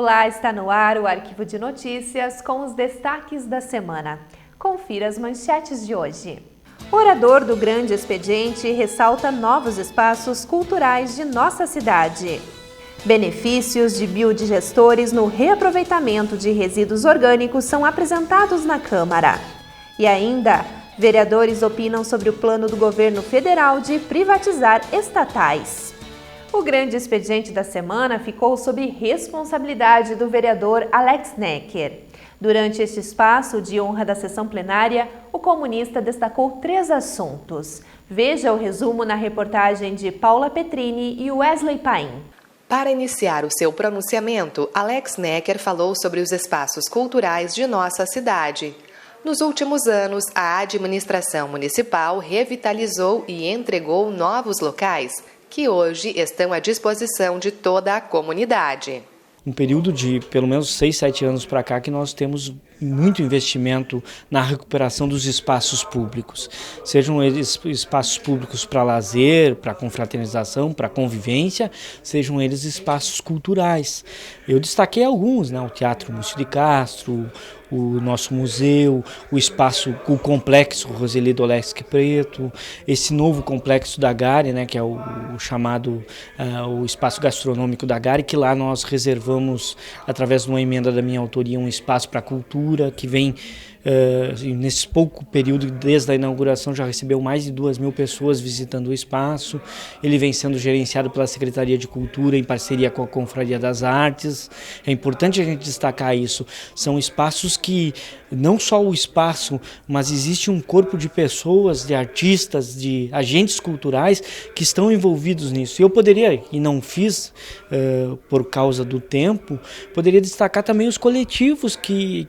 Olá, está no ar o Arquivo de Notícias com os destaques da semana. Confira as manchetes de hoje. O orador do Grande Expediente ressalta novos espaços culturais de nossa cidade. Benefícios de biodigestores no reaproveitamento de resíduos orgânicos são apresentados na Câmara. E ainda, vereadores opinam sobre o plano do governo federal de privatizar estatais. O Grande Expediente da semana ficou sob responsabilidade do vereador Alex Necker. Durante este espaço de honra da sessão plenária, o comunista destacou 3 assuntos. Veja o resumo na reportagem de Paula Petrini e Wesley Paim. Para iniciar o seu pronunciamento, Alex Necker falou sobre os espaços culturais de nossa cidade. Nos últimos anos, a administração municipal revitalizou e entregou novos locais, que hoje estão à disposição de toda a comunidade. Um período de pelo menos 6, 7 anos para cá que nós temos muito investimento na recuperação dos espaços públicos. Sejam eles espaços públicos para lazer, para confraternização, para convivência, sejam eles espaços culturais. Eu destaquei alguns, o Teatro Múcio de Castro, o nosso museu, o espaço, o complexo Roseli Dolesque Preto, esse novo complexo da Gare, que é o chamado o espaço gastronômico da Gare, que lá nós reservamos, através de uma emenda da minha autoria, um espaço para cultura, que vem, nesse pouco período, desde a inauguração, já recebeu mais de 2.000 pessoas visitando o espaço. Ele vem sendo gerenciado pela Secretaria de Cultura, em parceria com a Confraria das Artes. É importante a gente destacar isso. São espaços que, não só o espaço, mas existe um corpo de pessoas, de artistas, de agentes culturais que estão envolvidos nisso. E eu poderia, e não fiz por causa do tempo, poderia destacar também os coletivos que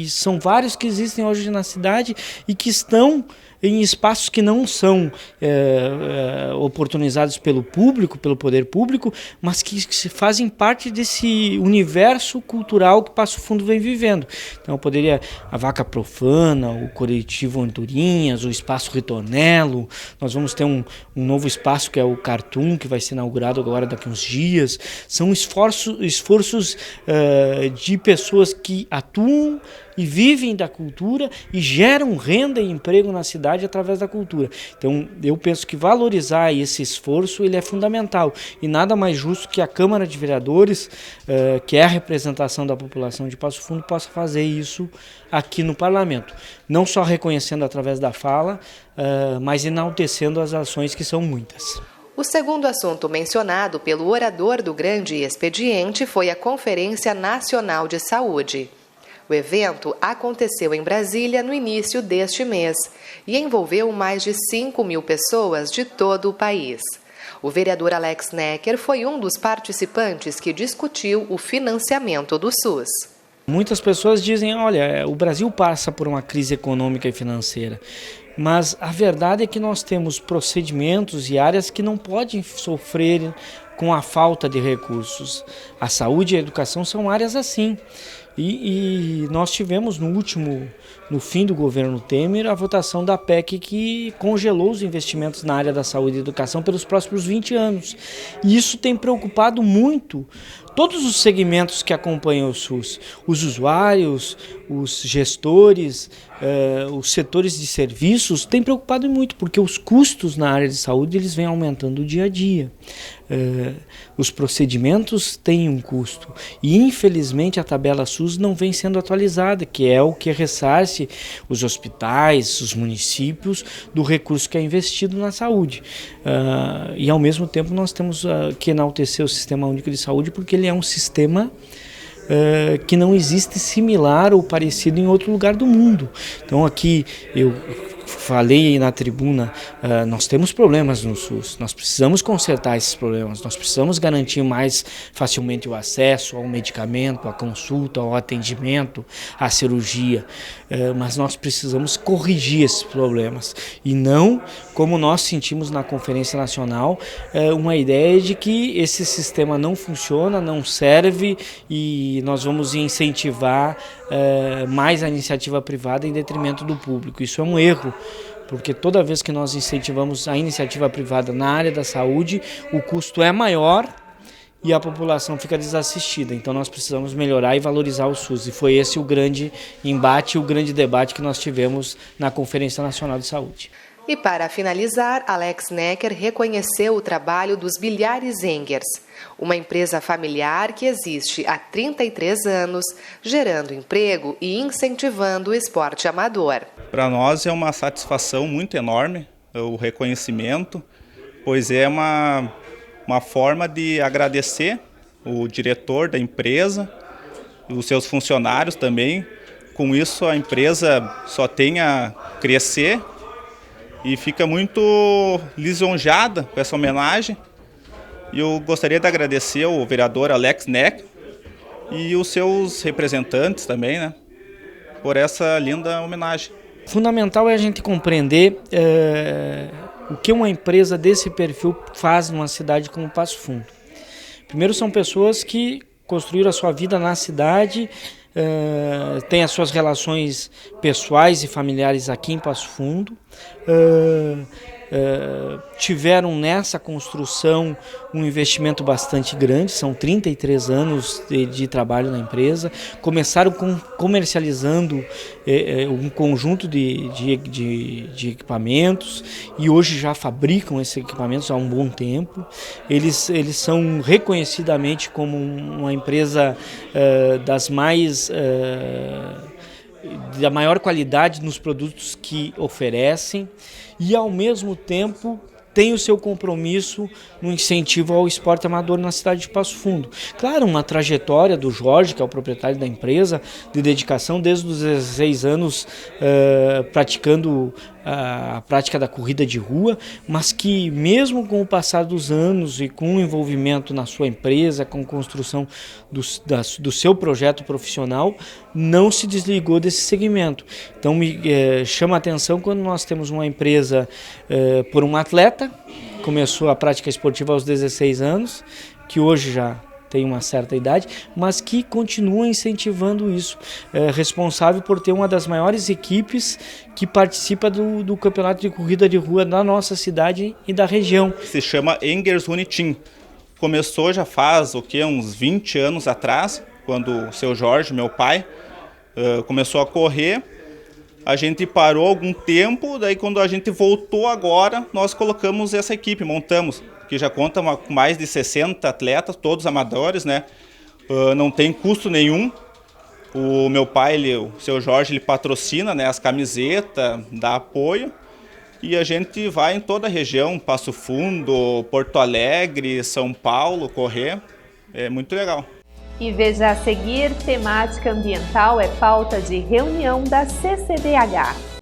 são vários que existem hoje na cidade e que estão em espaços que não são oportunizados pelo público, pelo poder público, mas que fazem parte desse universo cultural que Passo Fundo vem vivendo. Então eu poderia a Vaca Profana, o Coletivo Andorinhas, o Espaço Ritornello. Nós vamos ter um novo espaço que é o Cartoon, que vai ser inaugurado agora daqui a uns dias. São esforços de pessoas que atuam e vivem da cultura e geram renda e emprego na cidade através da cultura. Então, eu penso que valorizar esse esforço ele é fundamental e nada mais justo que a Câmara de Vereadores, que é a representação da população de Passo Fundo, possa fazer isso aqui no Parlamento. Não só reconhecendo através da fala, mas enaltecendo as ações que são muitas. O segundo assunto mencionado pelo orador do Grande Expediente foi a Conferência Nacional de Saúde. O evento aconteceu em Brasília no início deste mês e envolveu mais de 5.000 pessoas de todo o país. O vereador Alex Necker foi um dos participantes que discutiu o financiamento do SUS. Muitas pessoas dizem, olha, o Brasil passa por uma crise econômica e financeira, mas a verdade é que nós temos procedimentos e áreas que não podem sofrer com a falta de recursos. A saúde e a educação são áreas assim. E nós tivemos no fim do governo Temer, a votação da PEC que congelou os investimentos na área da saúde e educação pelos próximos 20 anos. E isso tem preocupado muito todos os segmentos que acompanham o SUS, os usuários, os gestores, os setores de serviços, tem preocupado muito, porque os custos na área de saúde eles vêm aumentando dia a dia. Os procedimentos têm um custo e infelizmente a tabela SUS não vem sendo atualizada, que é o que ressarce os hospitais, os municípios do recurso que é investido na saúde. E ao mesmo tempo nós temos que enaltecer o Sistema Único de Saúde, porque ele é um sistema que não existe similar ou parecido em outro lugar do mundo. Então aqui eu falei na tribuna, nós temos problemas no SUS, nós precisamos consertar esses problemas, nós precisamos garantir mais facilmente o acesso ao medicamento, à consulta, ao atendimento, à cirurgia, mas nós precisamos corrigir esses problemas e não, como nós sentimos na Conferência Nacional, uma ideia de que esse sistema não funciona, não serve e nós vamos incentivar mais a iniciativa privada em detrimento do público. Isso é um erro, porque toda vez que nós incentivamos a iniciativa privada na área da saúde, o custo é maior e a população fica desassistida. Então nós precisamos melhorar e valorizar o SUS. E foi esse o grande embate, o grande debate que nós tivemos na Conferência Nacional de Saúde. E para finalizar, Alex Necker reconheceu o trabalho dos Bilhares Engers, uma empresa familiar que existe há 33 anos, gerando emprego e incentivando o esporte amador. Para nós é uma satisfação muito enorme o reconhecimento, pois é uma forma de agradecer o diretor da empresa e os seus funcionários também. Com isso a empresa só tem a crescer e fica muito lisonjeada com essa homenagem. E eu gostaria de agradecer ao vereador Alex Necker e os seus representantes também, né, por essa linda homenagem. Fundamental é a gente compreender o que uma empresa desse perfil faz numa cidade como Passo Fundo. Primeiro, são pessoas que construíram a sua vida na cidade, têm as suas relações pessoais e familiares aqui em Passo Fundo, tiveram nessa construção um investimento bastante grande, são 33 anos de trabalho na empresa, começaram comercializando um conjunto de equipamentos e hoje já fabricam esses equipamentos há um bom tempo. Eles são reconhecidamente como uma empresa da maior qualidade nos produtos que oferecem e, ao mesmo tempo, tem o seu compromisso no incentivo ao esporte amador na cidade de Passo Fundo. Claro, uma trajetória do Jorge, que é o proprietário da empresa, de dedicação desde os 16 anos praticando a prática da corrida de rua, mas que mesmo com o passar dos anos e com o envolvimento na sua empresa, com a construção do seu projeto profissional, não se desligou desse segmento. Então me chama a atenção quando nós temos uma empresa por um atleta, começou a prática esportiva aos 16 anos, que hoje já tem uma certa idade, mas que continua incentivando isso, responsável por ter uma das maiores equipes que participa do campeonato de corrida de rua da nossa cidade e da região. Se chama Engers Unitim. Começou já faz uns 20 anos atrás, quando o seu Jorge, meu pai, começou a correr. A gente parou algum tempo, daí quando a gente voltou agora, nós colocamos essa equipe, montamos, que já conta com mais de 60 atletas, todos amadores, né? Não tem custo nenhum. O meu pai, o seu Jorge, ele patrocina, né, as camisetas, dá apoio. E a gente vai em toda a região, Passo Fundo, Porto Alegre, São Paulo, correr. É muito legal. E veja a seguir, temática ambiental é pauta de reunião da CCDH.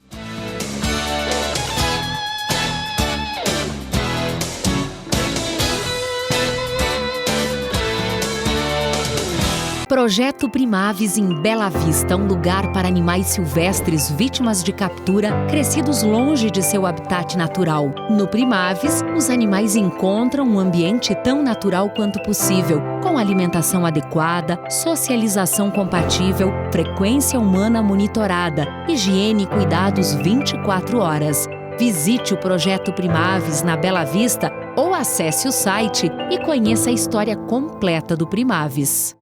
Projeto Primaves em Bela Vista, um lugar para animais silvestres vítimas de captura, crescidos longe de seu habitat natural. No Primaves, os animais encontram um ambiente tão natural quanto possível, com alimentação adequada, socialização compatível, frequência humana monitorada, higiene e cuidados 24 horas. Visite o Projeto Primaves na Bela Vista ou acesse o site e conheça a história completa do Primaves.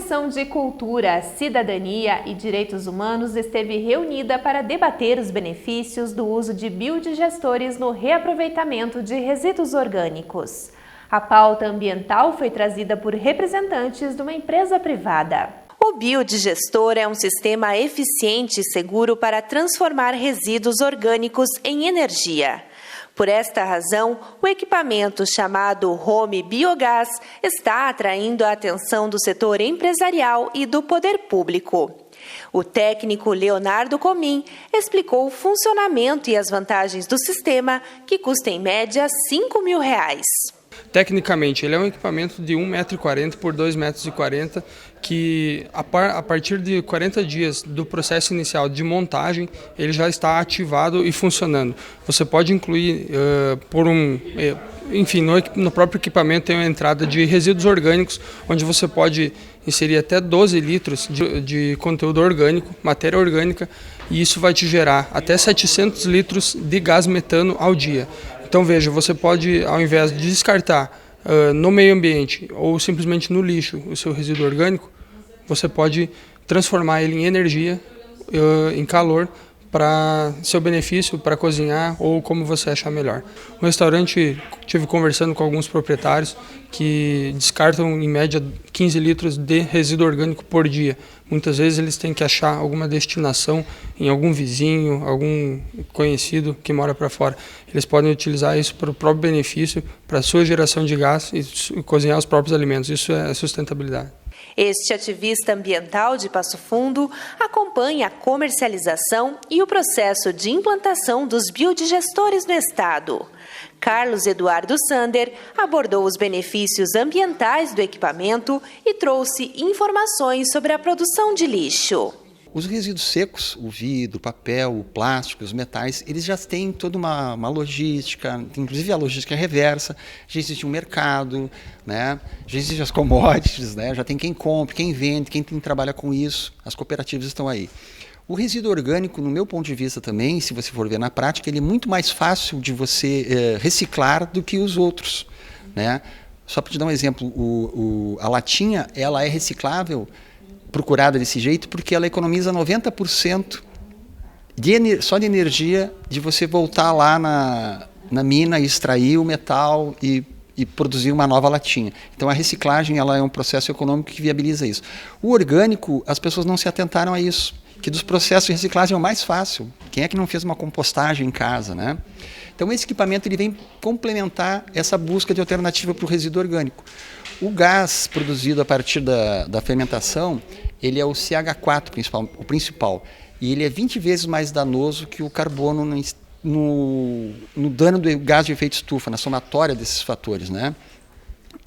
Comissão de Cultura, Cidadania e Direitos Humanos esteve reunida para debater os benefícios do uso de biodigestores no reaproveitamento de resíduos orgânicos. A pauta ambiental foi trazida por representantes de uma empresa privada. O biodigestor é um sistema eficiente e seguro para transformar resíduos orgânicos em energia. Por esta razão, o equipamento chamado Home Biogás está atraindo a atenção do setor empresarial e do poder público. O técnico Leonardo Comim explicou o funcionamento e as vantagens do sistema, que custa em média R$ 5.000. Tecnicamente, ele é um equipamento de 1,40 m por 2,40 m, que a partir de 40 dias do processo inicial de montagem, ele já está ativado e funcionando. Você pode incluir, no próprio equipamento tem uma entrada de resíduos orgânicos, onde você pode inserir até 12 litros de conteúdo orgânico, matéria orgânica, e isso vai te gerar até 700 litros de gás metano ao dia. Então veja, você pode, ao invés de descartar no meio ambiente ou simplesmente no lixo o seu resíduo orgânico, você pode transformar ele em energia, em calor, para seu benefício, para cozinhar ou como você achar melhor. No restaurante, estive conversando com alguns proprietários que descartam em média 15 litros de resíduo orgânico por dia. Muitas vezes eles têm que achar alguma destinação em algum vizinho, algum conhecido que mora para fora. Eles podem utilizar isso para o próprio benefício, para a sua geração de gás e cozinhar os próprios alimentos. Isso é sustentabilidade. Este ativista ambiental de Passo Fundo acompanha a comercialização e o processo de implantação dos biodigestores no estado. Carlos Eduardo Sander abordou os benefícios ambientais do equipamento e trouxe informações sobre a produção de lixo. Os resíduos secos, o vidro, o papel, o plástico, os metais, eles já têm toda uma logística, inclusive a logística reversa, já existe um mercado, né? Já existem as commodities, né? Já tem quem compra, quem vende, quem trabalha com isso, as cooperativas estão aí. O resíduo orgânico, no meu ponto de vista também, se você for ver na prática, ele é muito mais fácil de você reciclar do que os outros, né? Só para te dar um exemplo, a latinha ela é reciclável, procurada desse jeito, porque ela economiza 90% só de energia de você voltar lá na mina e extrair o metal e produzir uma nova latinha. Então a reciclagem ela é um processo econômico que viabiliza isso. O orgânico, as pessoas não se atentaram a isso, que dos processos de reciclagem é o mais fácil. Quem é que não fez uma compostagem em casa, né? Então esse equipamento ele vem complementar essa busca de alternativa para o resíduo orgânico. O gás produzido a partir da fermentação, ele é o CH4 o principal, e ele é 20 vezes mais danoso que o carbono no dano do gás de efeito estufa, na somatória desses fatores, né?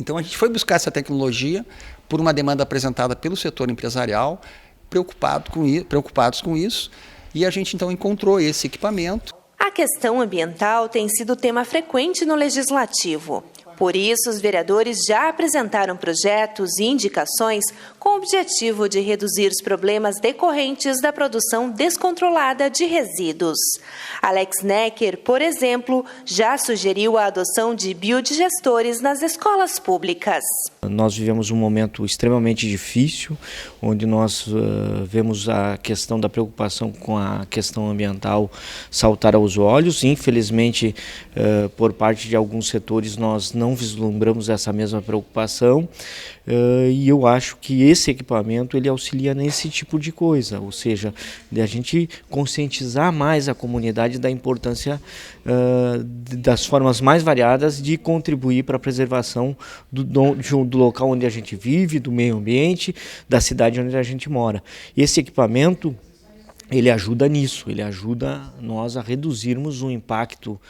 Então a gente foi buscar essa tecnologia por uma demanda apresentada pelo setor empresarial, preocupados com isso, e a gente então encontrou esse equipamento. A questão ambiental tem sido tema frequente no Legislativo. Por isso, os vereadores já apresentaram projetos e indicações com o objetivo de reduzir os problemas decorrentes da produção descontrolada de resíduos. Alex Necker, por exemplo, já sugeriu a adoção de biodigestores nas escolas públicas. Nós vivemos um momento extremamente difícil, onde nós vemos a questão da preocupação com a questão ambiental saltar aos olhos. Infelizmente, por parte de alguns setores, nós não vislumbramos essa mesma preocupação, e eu acho que esse equipamento ele auxilia nesse tipo de coisa, ou seja, de a gente conscientizar mais a comunidade da importância das formas mais variadas de contribuir para a preservação do local onde a gente vive, do meio ambiente, da cidade onde a gente mora. Esse equipamento ele ajuda nisso, ele ajuda nós a reduzirmos o impacto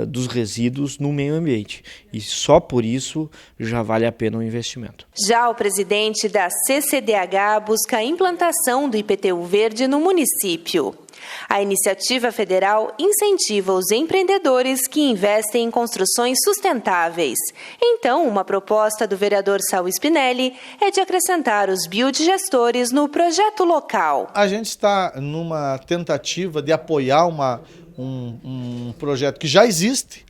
dos resíduos no meio ambiente. E só por isso já vale a pena o investimento. Já o presidente da CCDH busca a implantação do IPTU verde no município. A iniciativa federal incentiva os empreendedores que investem em construções sustentáveis. Então, uma proposta do vereador Saul Spinelli é de acrescentar os biodigestores no projeto local. A gente está numa tentativa de apoiar um projeto que já existe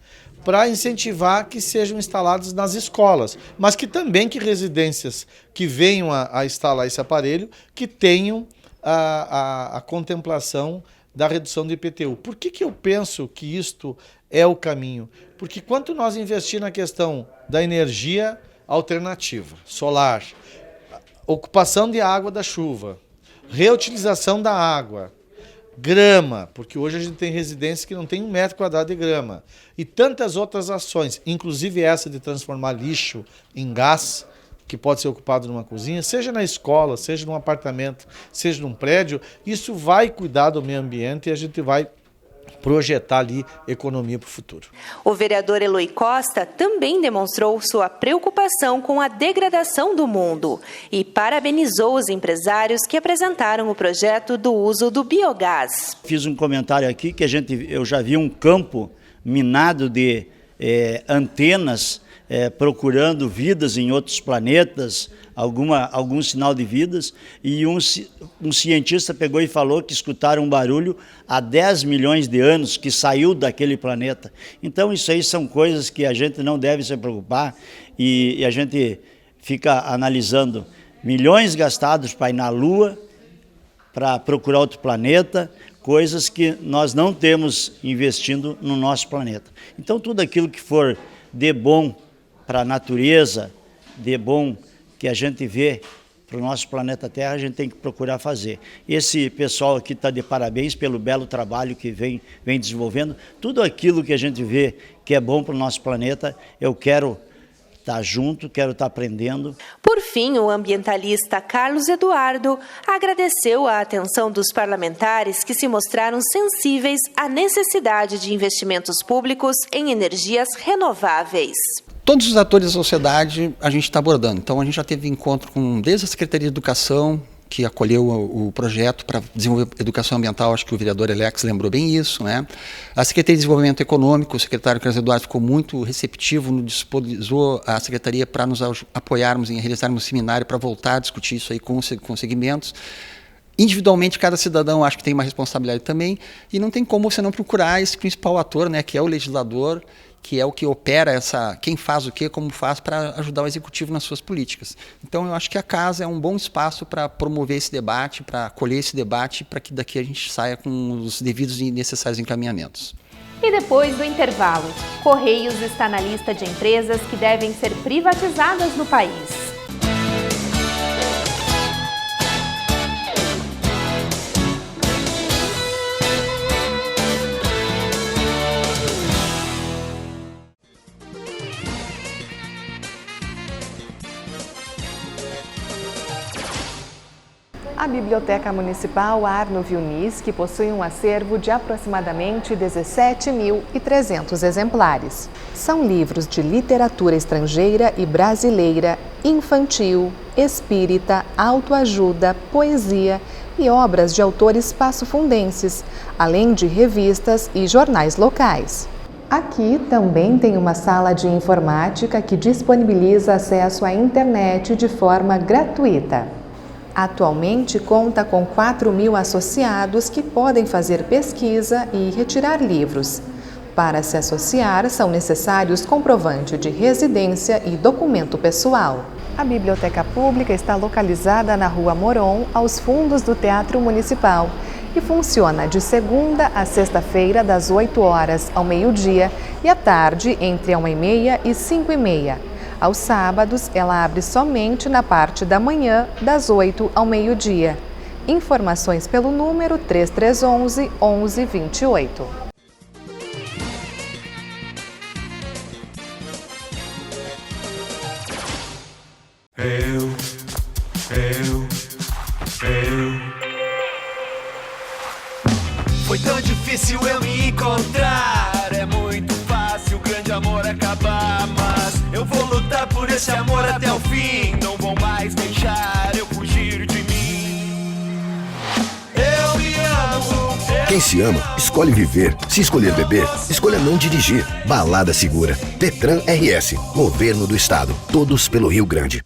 para incentivar que sejam instalados nas escolas, mas que também que residências que venham a instalar esse aparelho, que tenham a contemplação da redução do IPTU. Por que eu penso que isto é o caminho? Porque quanto nós investir na questão da energia alternativa, solar, ocupação de água da chuva, reutilização da água, grama, porque hoje a gente tem residências que não tem 1 metro quadrado de grama, e tantas outras ações, inclusive essa de transformar lixo em gás, que pode ser ocupado numa cozinha, seja na escola, seja num apartamento, seja num prédio, isso vai cuidar do meio ambiente e a gente vai projetar ali economia para o futuro. O vereador Eloy Costa também demonstrou sua preocupação com a degradação do mundo e parabenizou os empresários que apresentaram o projeto do uso do biogás. Fiz um comentário aqui que eu já vi um campo minado de antenas procurando vidas em outros planetas, algum sinal de vidas, e um cientista pegou e falou que escutaram um barulho há 10 milhões de anos que saiu daquele planeta. Então isso aí são coisas que a gente não deve se preocupar, e a gente fica analisando milhões gastados para ir na Lua, para procurar outro planeta, coisas que nós não temos investindo no nosso planeta. Então tudo aquilo que for de bom para a natureza, de bom que a gente vê para o nosso planeta Terra, a gente tem que procurar fazer. Esse pessoal aqui está de parabéns pelo belo trabalho que vem desenvolvendo. Tudo aquilo que a gente vê que é bom para o nosso planeta, eu quero estar junto, quero estar aprendendo. Por fim, o ambientalista Carlos Eduardo agradeceu a atenção dos parlamentares que se mostraram sensíveis à necessidade de investimentos públicos em energias renováveis. Todos os atores da sociedade a gente está abordando. Então, a gente já teve encontro desde a Secretaria de Educação, que acolheu o projeto para desenvolver educação ambiental, acho que o vereador Alex lembrou bem isso, né? A Secretaria de Desenvolvimento Econômico, o secretário Carlos Eduardo ficou muito receptivo, disponibilizou a Secretaria para nos apoiarmos em realizarmos um seminário para voltar a discutir isso aí com segmentos. Individualmente, cada cidadão acho que tem uma responsabilidade também, e não tem como você não procurar esse principal ator, né, que é o legislador, que é o que opera quem faz o quê, como faz para ajudar o executivo nas suas políticas. Então, eu acho que a casa é um bom espaço para promover esse debate, para acolher esse debate, para que daqui a gente saia com os devidos e necessários encaminhamentos. E depois do intervalo, Correios está na lista de empresas que devem ser privatizadas no país. A Biblioteca Municipal Arno Vilnis, que possui um acervo de aproximadamente 17.300 exemplares. São livros de literatura estrangeira e brasileira, infantil, espírita, autoajuda, poesia e obras de autores passofundenses, além de revistas e jornais locais. Aqui também tem uma sala de informática que disponibiliza acesso à internet de forma gratuita. Atualmente conta com 4.000 associados que podem fazer pesquisa e retirar livros. Para se associar, são necessários comprovante de residência e documento pessoal. A Biblioteca Pública está localizada na Rua Moron, aos fundos do Teatro Municipal, e funciona de segunda a sexta-feira, das 8 horas ao meio-dia, e à tarde, entre 1h30 e 5h30. Aos sábados, ela abre somente na parte da manhã, das 8 ao meio-dia. Informações pelo número 3311 1128. Foi tão difícil eu me encontrar, é muito fácil o grande amor acabar, mas eu vou lutar por esse amor até o fim, não vou mais deixar eu fugir de mim. Eu me amo. Quem se ama, escolhe viver. Se escolher beber, escolha não dirigir. Balada segura. Detran RS, Governo do Estado, todos pelo Rio Grande.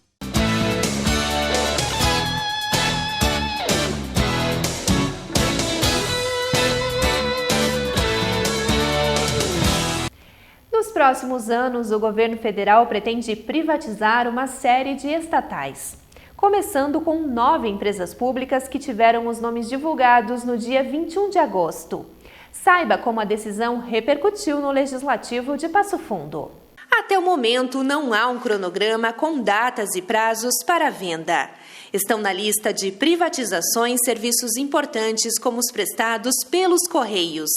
No Nos próximos anos, o governo federal pretende privatizar uma série de estatais, começando com 9 empresas públicas que tiveram os nomes divulgados no dia 21 de agosto. Saiba como a decisão repercutiu no Legislativo de Passo Fundo. Até o momento, não há um cronograma com datas e prazos para a venda. Estão na lista de privatizações serviços importantes como os prestados pelos Correios.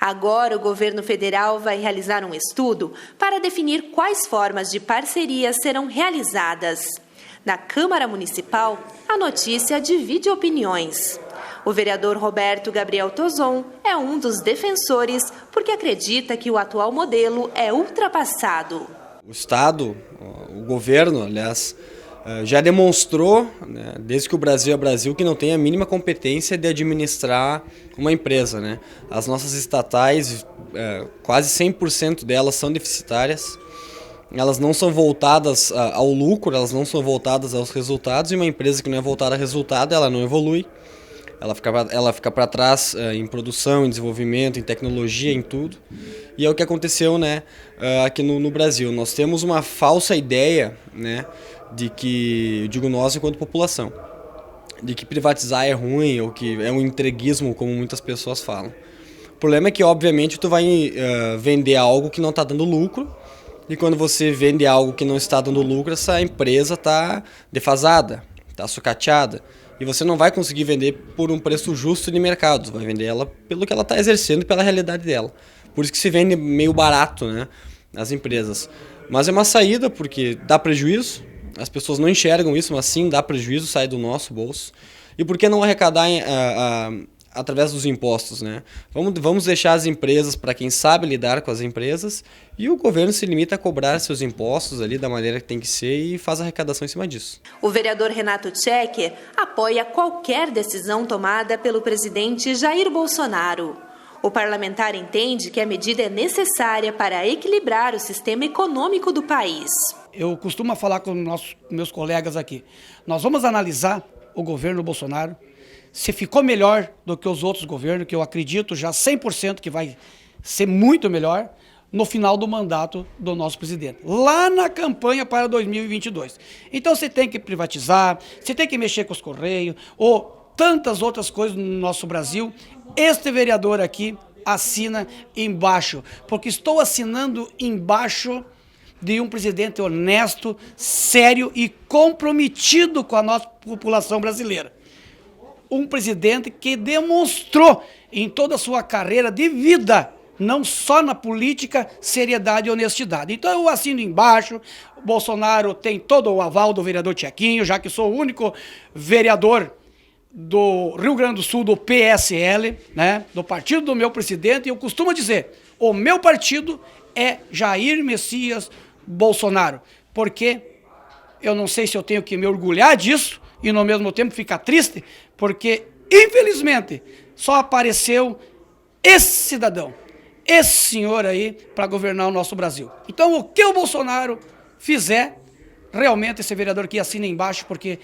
Agora, o governo federal vai realizar um estudo para definir quais formas de parceria serão realizadas. Na Câmara Municipal, a notícia divide opiniões. O vereador Roberto Gabriel Tozon é um dos defensores porque acredita que o atual modelo é ultrapassado. O Estado, o governo, aliás, já demonstrou, né, desde que o Brasil é Brasil, que não tem a mínima competência de administrar uma empresa, né? As nossas estatais, quase 100% delas são deficitárias. Elas não são voltadas ao lucro, elas não são voltadas aos resultados, e uma empresa que não é voltada a resultado, ela não evolui. Ela fica para trás em produção, em desenvolvimento, em tecnologia, em tudo. E é o que aconteceu, né, aqui no Brasil. Nós temos uma falsa ideia, né, de que, eu digo nós enquanto população, de que privatizar é ruim ou que é um entreguismo, como muitas pessoas falam. O problema é que, obviamente, tu vai vender algo que não está dando lucro, e quando você vende algo que não está dando lucro, essa empresa está defasada, está sucateada. E você não vai conseguir vender por um preço justo de mercado, você vai vender ela pelo que ela está exercendo e pela realidade dela. Por isso que se vende meio barato, né, as empresas. Mas é uma saída porque dá prejuízo, as pessoas não enxergam isso, mas sim dá prejuízo, sai do nosso bolso. E por que não arrecadar através dos impostos, né? Vamos deixar as empresas para quem sabe lidar com as empresas, e o governo se limita a cobrar seus impostos ali da maneira que tem que ser e faz a arrecadação em cima disso. O vereador Renato Tchecker apoia qualquer decisão tomada pelo presidente Jair Bolsonaro. O parlamentar entende que a medida é necessária para equilibrar o sistema econômico do país. Eu costumo falar com meus colegas aqui. Nós vamos analisar o governo Bolsonaro, se ficou melhor do que os outros governos, que eu acredito já 100% que vai ser muito melhor no final do mandato do nosso presidente, lá na campanha para 2022. Então você tem que privatizar, você tem que mexer com os Correios, ou tantas outras coisas no nosso Brasil. Este vereador aqui assina embaixo, porque estou assinando embaixo de um presidente honesto, sério e comprometido com a nossa população brasileira. Um presidente que demonstrou em toda a sua carreira de vida, não só na política, seriedade e honestidade. Então eu assino embaixo. O Bolsonaro tem todo o aval do vereador Tchequinho, já que sou o único vereador do Rio Grande do Sul do PSL, né, do partido do meu presidente, e eu costumo dizer, o meu partido é Jair Messias Bolsonaro, porque eu não sei se eu tenho que me orgulhar disso e no mesmo tempo ficar triste, porque infelizmente só apareceu esse cidadão, esse senhor aí para governar o nosso Brasil. Então o que o Bolsonaro fizer, realmente esse vereador aqui assina embaixo, porque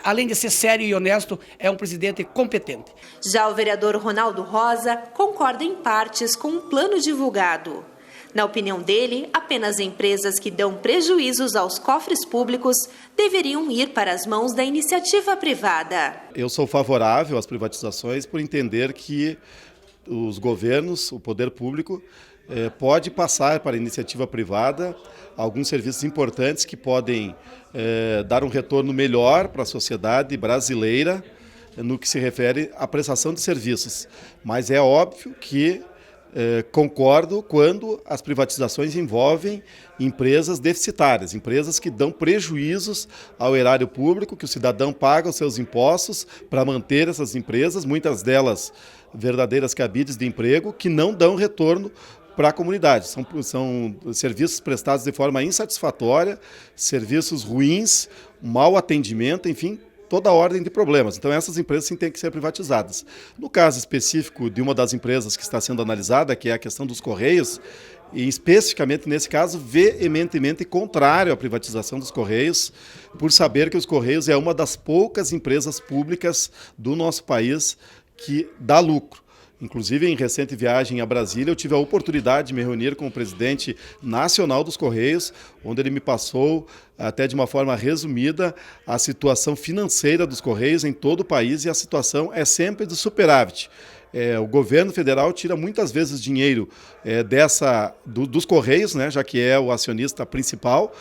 além de ser sério e honesto, é um presidente competente. Já o vereador Ronaldo Rosa concorda em partes com o plano divulgado. Na opinião dele, apenas empresas que dão prejuízos aos cofres públicos deveriam ir para as mãos da iniciativa privada. Eu sou favorável às privatizações por entender que os governos, o poder público, pode passar para a iniciativa privada alguns serviços importantes que podem dar um retorno melhor para a sociedade brasileira no que se refere à prestação de serviços. Mas é óbvio que concordo quando as privatizações envolvem empresas deficitárias, empresas que dão prejuízos ao erário público, que o cidadão paga os seus impostos para manter essas empresas, muitas delas verdadeiras cabides de emprego, que não dão retorno para a comunidade. São serviços prestados de forma insatisfatória, serviços ruins, mau atendimento, enfim, toda a ordem de problemas. Então essas empresas sim têm que ser privatizadas. No caso específico de uma das empresas que está sendo analisada, que é a questão dos Correios, e especificamente nesse caso veementemente contrário à privatização dos Correios, por saber que os Correios é uma das poucas empresas públicas do nosso país que dá lucro. Inclusive, em recente viagem a Brasília, eu tive a oportunidade de me reunir com o presidente nacional dos Correios, onde ele me passou, até de uma forma resumida, a situação financeira dos Correios em todo o país, e a situação é sempre de superávit. O governo federal tira muitas vezes dinheiro dos Correios, né, já que é o acionista principal,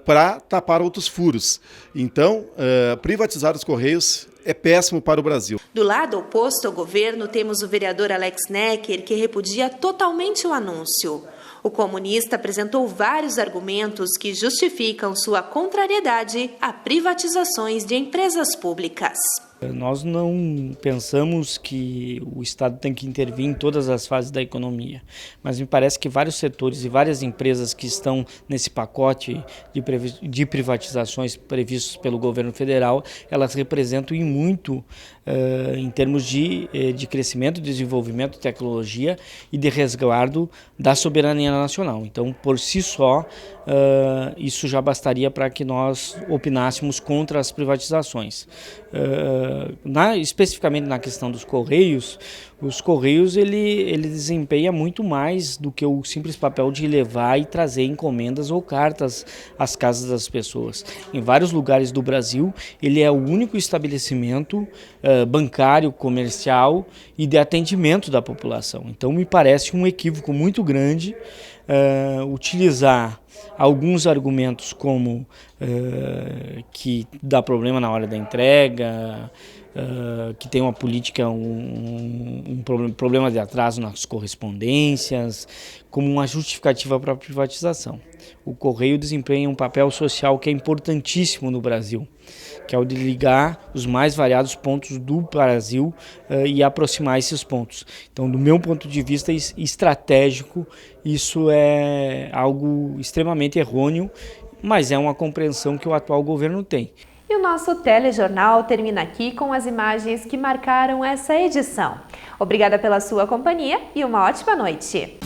para tapar outros furos. Então, privatizar os Correios é péssimo para o Brasil. Do lado oposto ao governo, temos o vereador Alex Necker, que repudia totalmente o anúncio. O comunista apresentou vários argumentos que justificam sua contrariedade a privatizações de empresas públicas. Nós não pensamos que o Estado tem que intervir em todas as fases da economia, mas me parece que vários setores e várias empresas que estão nesse pacote de privatizações previstos pelo governo federal, elas representam em muito em termos de crescimento, desenvolvimento, tecnologia e de resguardo da soberania nacional. Então, por si só, isso já bastaria para que nós opinássemos contra as privatizações. Especificamente na questão dos Correios, os Correios ele desempenha muito mais do que o simples papel de levar e trazer encomendas ou cartas às casas das pessoas. Em vários lugares do Brasil, ele é o único estabelecimento bancário, comercial e de atendimento da população. Então, me parece um equívoco muito grande utilizar alguns argumentos como que dá problema na hora da entrega, que tem uma política, um problema de atraso nas correspondências, como uma justificativa para a privatização. O Correio desempenha um papel social que é importantíssimo no Brasil, que é o de ligar os mais variados pontos do Brasil e aproximar esses pontos. Então, do meu ponto de vista estratégico, isso é algo extremamente errôneo, mas é uma compreensão que o atual governo tem. E o nosso telejornal termina aqui com as imagens que marcaram essa edição. Obrigada pela sua companhia e uma ótima noite.